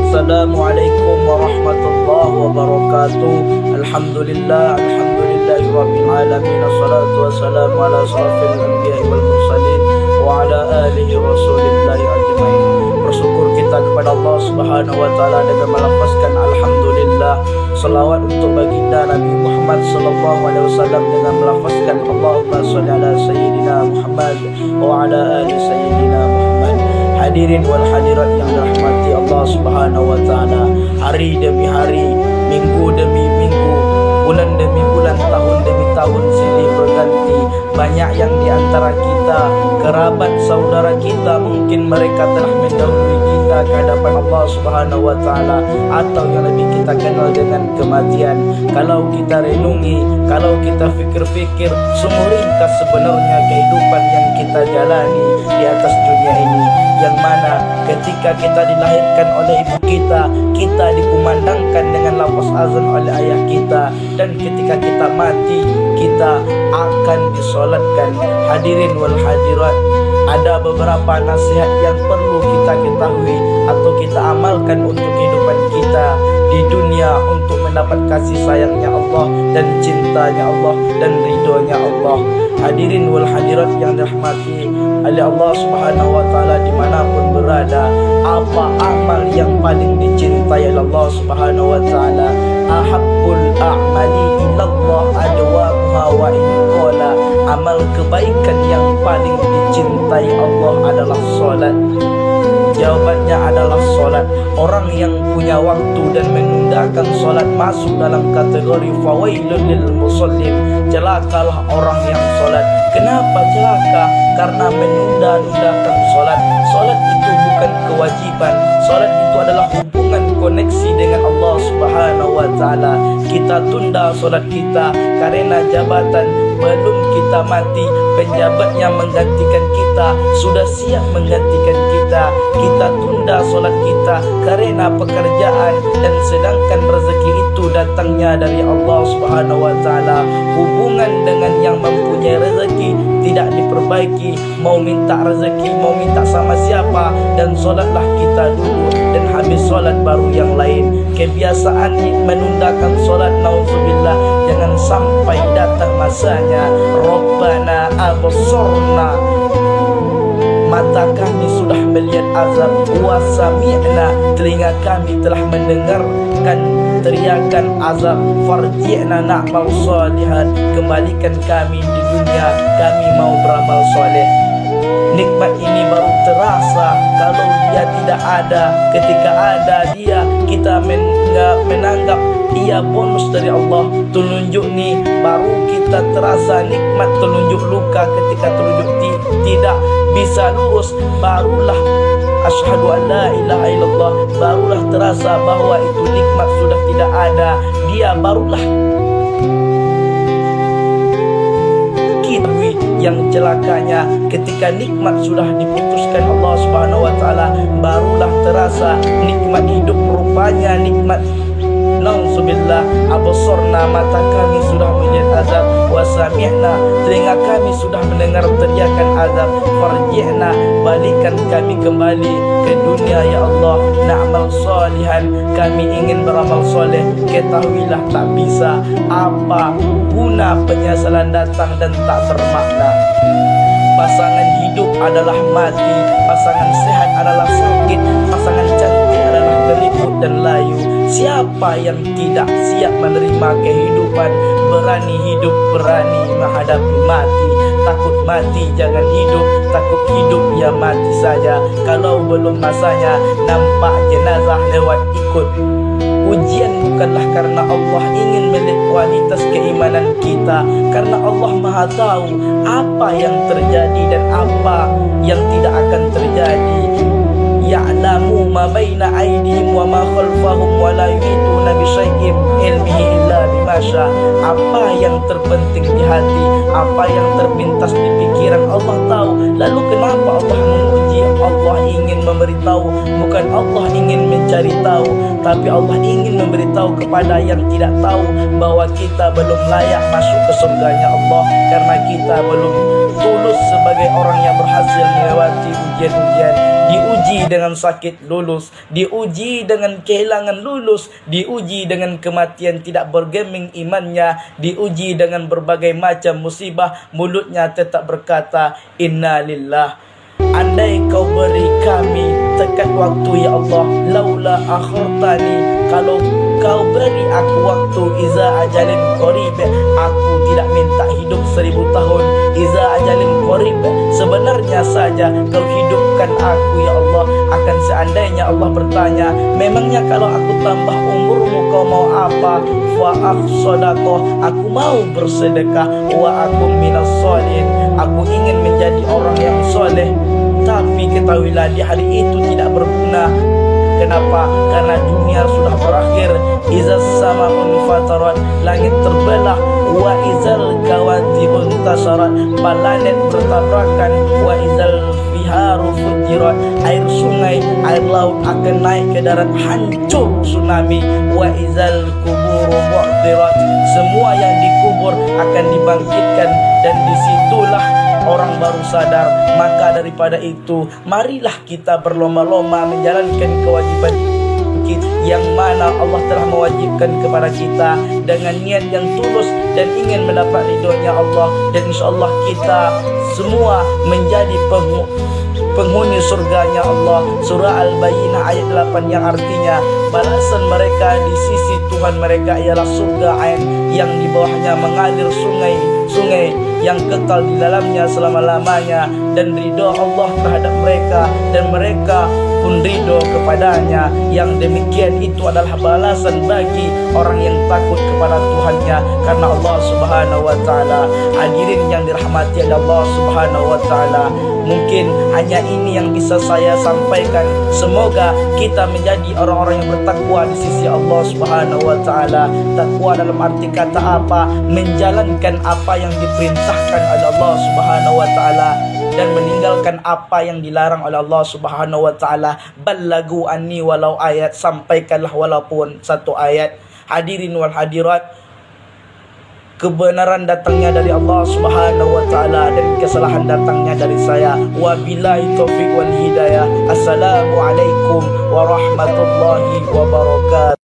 Assalamualaikum warahmatullahi wabarakatuh. Alhamdulillahirabbil alamin. Assalatu wassalamu ala asrafil anbiya'i wal mursalin wa ala alihi rasulillahi ajmain. Bersyukur kita kepada Allah Subhanahu wa taala dengan melafazkan alhamdulillah. Selawat untuk baginda Nabi Muhammad sallallahu alaihi wasallam dengan melafazkan Allahumma shalli ala sayyidina Muhammad wa ala ali sayyidina Muhammad. Hadirin wal hadirat yang dirahmati Allah Subhanahu wa taala, hari demi hari, minggu demi minggu, bulan demi bulan, tahun demi tahun silih berganti. Banyak yang di antara kita, kerabat saudara kita, mungkin mereka telah mendahului kita ke hadapan Allah Subhanahu wa taala, atau yang lebih kita kenal dengan kematian. Kalau kita renungi, kalau kita fikir-fikir, sungguh ringkas sebenarnya kehidupan yang kita jalani di atas dunia ini, yang mana ketika kita dilahirkan oleh ibu kita, kita dikumandangkan dengan lafaz azan oleh ayah kita, dan ketika kita mati, kita akan disolatkan. Hadirin wal hadirat, ada beberapa nasihat yang perlu kita ketahui atau kita amalkan untuk kehidupan kita di dunia, untuk mendapat kasih sayangnya Allah dan cintanya Allah dan ridhonya Allah. Hadirin wal hadirat yang dirahmati oleh Allah Subhanahu wa taala dimanapun berada, apa amal yang paling dicintai oleh Allah Subhanahu wa taala? Ahabbul a'mali ilallah adwamuha wa in qala. Amal kebaikan yang paling dicintai Allah adalah salat. Jawabannya adalah solat. Orang yang punya waktu dan menundakan solat masuk dalam kategori fawailun lil musallin. Celakalah orang yang solat. Kenapa celaka? Karena menunda-nundakan solat. Solat itu bukan kewajiban. Solat itu adalah hubungan koneksi dengan Allah Subhanahu wa taala. Kita tunda solat kita karena jabatan belum kita mati, penjabatnya menggantikan kita, sudah siap menggantikan kita. Kita tunda solat kita karena pekerjaan, dan sedangkan rezeki itu datangnya dari Allah Subhanahu wa taala. Hubungan dengan yang mempunyai rezeki tidak diperbaiki. Mau minta rezeki, mau minta sama siapa, dan solatlah kita dulu, dan habis solat baru yang lain. Kebiasaan menundakan solat, nauzubillah, jangan sampai datang masanya. Rabbana absorna, mata kami sudah melihat azab, wa sami'na, telinga kami telah mendengarkan teriakan azab, farji'na na'mal salihan, kembalikan kami di dunia, kami mau beramal soleh. Nikmat ini baru terasa kalau dia tidak ada. Ketika ada dia, kita menanggap ia bonus dari Allah. Telunjuk ni baru kita terasa nikmat. Telunjuk luka, ketika telunjuk tidak bisa lurus, barulah asyhadu an la ilaha illallah, barulah terasa bahwa itu nikmat sudah tidak ada. Dia barulah yang celakanya ketika nikmat sudah diputuskan Allah Subhanahu wa taala, barulah terasa nikmat hidup. Rupanya nikmat, nauzubillah, absorna, mata kami sudah melihat azab, wa sami'na, telinga kami sudah mendengar teriakan azab, farji'na, balikan kami kembali ke dunia ya Allah, na'mal salihan, kami ingin beramal soleh. Ketahuilah tak bisa, apa guna penyesalan datang dan tak bermakna. Pasangan hidup adalah mati, pasangan sehat adalah sakit, pasangan cantik adalah keriput dan layu. Siapa yang tidak siap menerima kehidupan, berani hidup, berani menghadapi mati. Takut mati jangan hidup, takut hidup ya mati saja. Kalau belum masanya, nampak jenazah lewat ikut. Ujian bukanlah karena Allah ingin melihat kualitas keimanan kita, karena Allah Maha tahu apa yang terjadi dan apa yang tidak akan terjadi. Ya'lamu ma baina aydihim wa ma khalfahum wa la yuhituna bi syai'in ilmihi illa bima syaa. Apa yang terpenting di hati, apa yang terpintas di pikiran, Allah tahu. Lalu kenapa Allah menguji? Allah ingin ingin memberitahu, bukan Allah ingin mencari tahu, tapi Allah ingin memberitahu kepada yang tidak tahu bahwa kita belum layak masuk ke surganya Allah, karena kita belum tulus sebagai orang yang berhasil melewati ujian-ujian. Diuji dengan sakit lulus, diuji dengan kehilangan lulus, diuji dengan kematian tidak bergeming imannya, diuji dengan berbagai macam musibah, mulutnya tetap berkata inna lillah. Andai kau beri kami tekat waktu ya Allah, laula akhirtani, kalau kau beri aku waktu, iza ajalin qarib, aku tidak minta hidup 1000 tahun, iza ajalin qarib, sebenarnya saja kau hidupkan aku ya Allah. Akan seandainya Allah bertanya, memangnya kalau aku tambah umurmu kau mau apa? Wa akhsodaqoh, aku mau bersedekah, wa aku minas sholihin, aku ingin menjadi orang yang soleh. Tapi ketahuilah di hari itu tidak berguna. Kenapa? Karena dunia sudah berakhir. Izas sama'un fatarat, langit terbelah. Wa izal kawatibun tasarat, planet bertabrakan. Wa izal biharu fujirat, air sungai, air laut akan naik ke darat, hancur tsunami. Wa izal kuburu bu'dirat, semua yang dikubur akan dibangkitkan, dan disitulah orang baru sadar. Maka daripada itu, marilah kita berlomba-lomba menjalankan kewajiban yang mana Allah telah mewajibkan kepada kita dengan niat yang tulus dan ingin mendapat ridhonya Allah. Dan insyaAllah kita semua menjadi penghuni surganya Allah. Surah Al-Bayyinah ayat 8 yang artinya balasan mereka di sisi Tuhan mereka ialah surga ain yang di bawahnya mengalir sungai yang kekal di dalamnya selama-lamanya, dan ridho Allah terhadap mereka dan mereka pun ridho kepadanya. Yang demikian itu adalah balasan bagi orang yang takut kepada Tuhannya karena Allah Subhanahu wa taala. Hadirin yang dirahmati Allah Subhanahu wa taala, mungkin hanya ini yang bisa saya sampaikan. Semoga kita menjadi orang-orang yang bertakwa di sisi Allah Subhanahu wa taala. Takwa dalam arti kata apa? Menjalankan apa yang diperintahkan oleh Allah Subhanahu wa taala dan meninggalkan apa yang dilarang oleh Allah Subhanahu wa taala. Ballagu anni walau ayat, sampaikanlah walaupun satu ayat. Hadirin wal hadirat, kebenaran datangnya dari Allah Subhanahu wa taala dan kesalahan datangnya dari saya. Wabillahi taufiq wal hidayah. Assalamualaikum warahmatullahi wabarakatuh.